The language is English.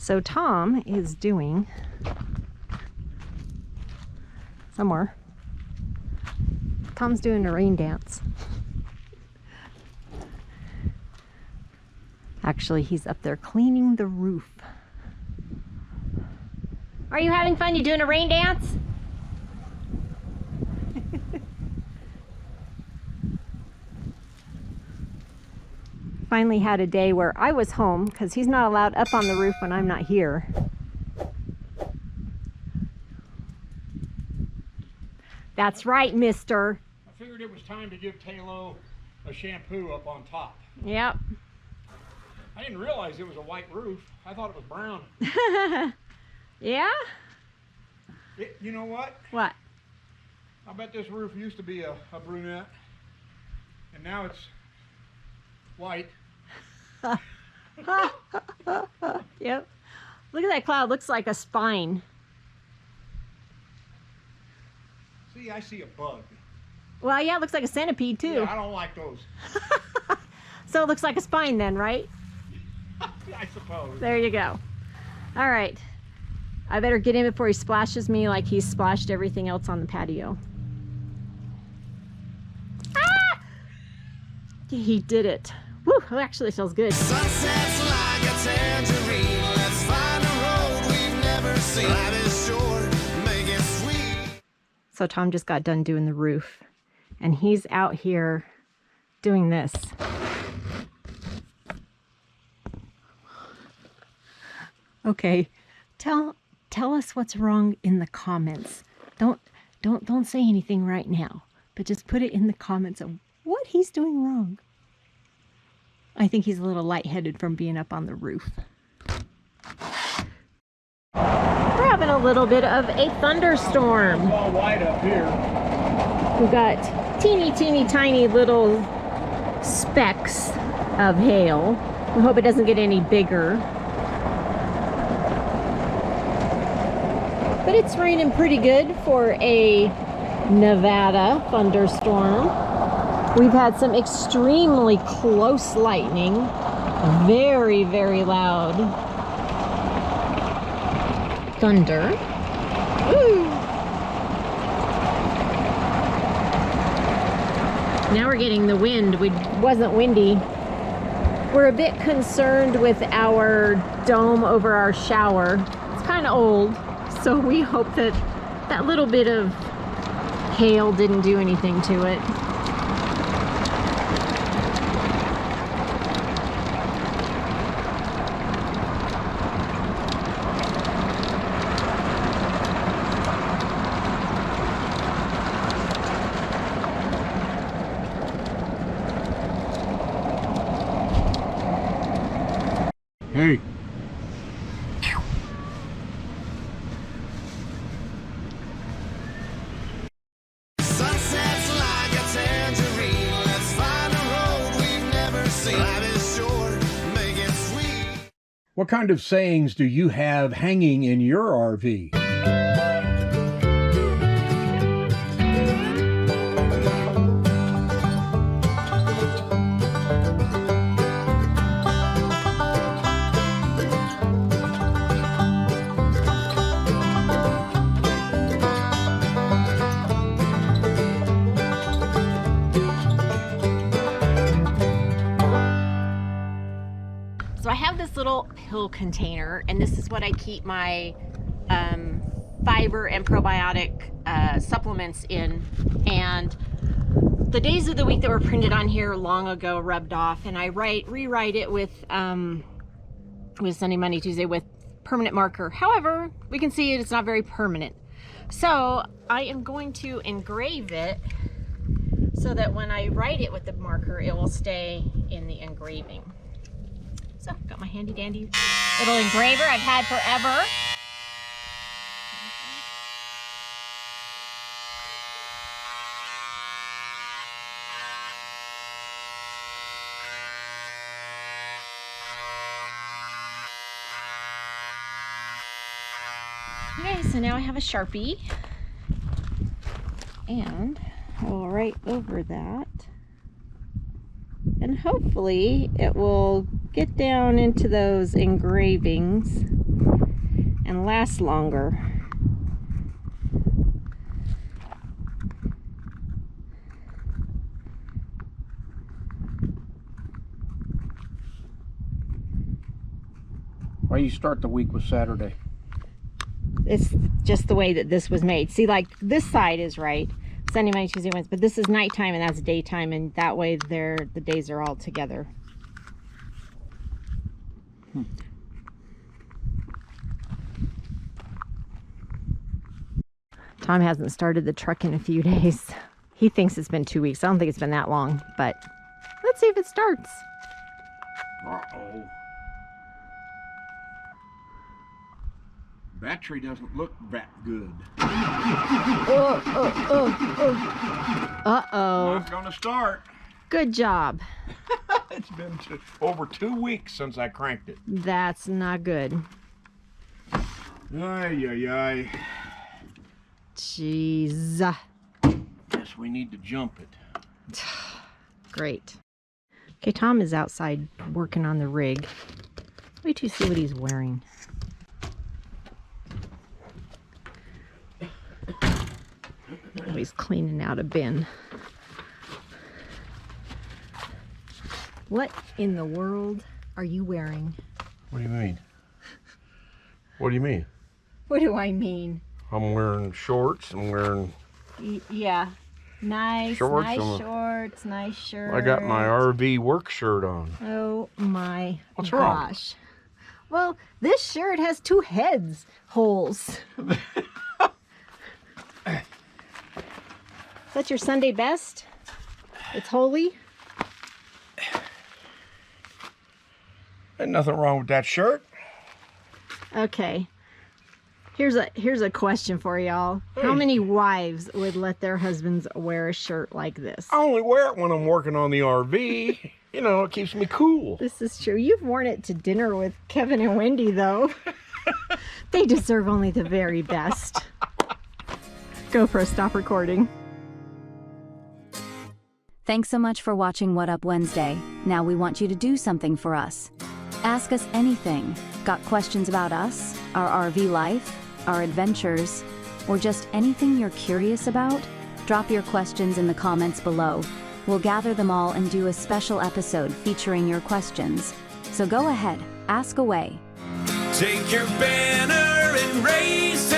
So Tom is doing somewhere. Tom's doing a rain dance. Actually, he's up there cleaning the roof. Are you having fun? You doing a rain dance? Finally had a day where I was home because he's not allowed up on the roof when I'm not here. That's right, mister. I figured it was time to give Talo a shampoo up on top. Yep. I didn't realize it was a white roof. I thought it was brown. Yeah? You know what? What? I bet this roof used to be a brunette, and now it's white. Yep. Look at that cloud. Looks like a spine. See, I see a bug. Well, yeah, it looks like a centipede too. Yeah, I don't like those. So it looks like a spine then, right? I suppose. There you go. All right. I better get in before he splashes me like he splashed everything else on the patio. Ah! He did it. Woo, it actually feels good. Sunsets like a tangerine. Let's find a road we've never seen. Life is short, make it sweet. So Tom just got done doing the roof, and he's out here doing this. Okay, tell us what's wrong in the comments. Don't say anything right now, but just put it in the comments of what he's doing wrong. I think he's a little lightheaded from being up on the roof. We're having a little bit of a thunderstorm. It's all white up here. We've got teeny tiny little specks of hail. We hope it doesn't get any bigger. But it's raining pretty good for a Nevada thunderstorm. We've had some extremely close lightning, very loud thunder. Woo! Now we're getting the wind. It wasn't windy. We're a bit concerned with our dome over our shower. It's kind of old, so we hope that that little bit of hail didn't do anything to it. Hey. Sunsets like a tangerine. Let's find a road we've never seen. Life is short, make it sweet. What kind of sayings do you have hanging in your RV? So I have this little pill container, and this is what I keep my fiber and probiotic supplements in. And the days of the week that were printed on here long ago rubbed off, and I rewrite it with Sunday, Monday, Tuesday with permanent marker. However, we can see it's not very permanent. So I am going to engrave it so that when I write it with the marker, it will stay in the engraving. So, got my handy dandy little engraver I've had forever. Okay, so now I have a Sharpie, and I will write over that, and hopefully it will get down into those engravings and last longer. Why you start the week with Saturday? It's just the way that this was made. See, like this side is right. Sunday, Monday, Tuesday, Wednesday, but this is nighttime and that's daytime, and that way the days are all together. Tom hasn't started the truck in a few days. He thinks it's been 2 weeks. I don't think it's been that long, but let's see if it starts. Uh-oh. Battery doesn't look that good. Uh-oh. Not gonna start. Good job. It's been over 2 weeks since I cranked it. That's not good. Ay, ay, ay. Jeez. Guess we need to jump it. Great. Okay, Tom is outside working on the rig. Wait till you see what he's wearing. Oh, he's cleaning out a bin. What in the world are you wearing? What do you mean? What do you mean? What do I mean? I'm wearing shorts. I'm wearing... Yeah. Nice, Shorts nice and- shorts, nice shirt. I got my RV work shirt on. Oh my What's wrong? gosh. Well, this shirt has 2 heads holes. Is that your Sunday best? It's holy? Ain't nothing wrong with that shirt. Okay. Here's a question for y'all. How many wives would let their husbands wear a shirt like this? I only wear it when I'm working on the RV. You know, it keeps me cool. This is true. You've worn it to dinner with Kevin and Wendy, though. They deserve only the very best. GoPro, stop recording. Thanks so much for watching What Up Wednesday. Now we want you to do something for us. Ask us anything. Got questions about us, our RV life, our adventures, or just anything you're curious about? Drop your questions in the comments below. We'll gather them all and do a special episode featuring your questions. So go ahead, ask away. Take your banner and raise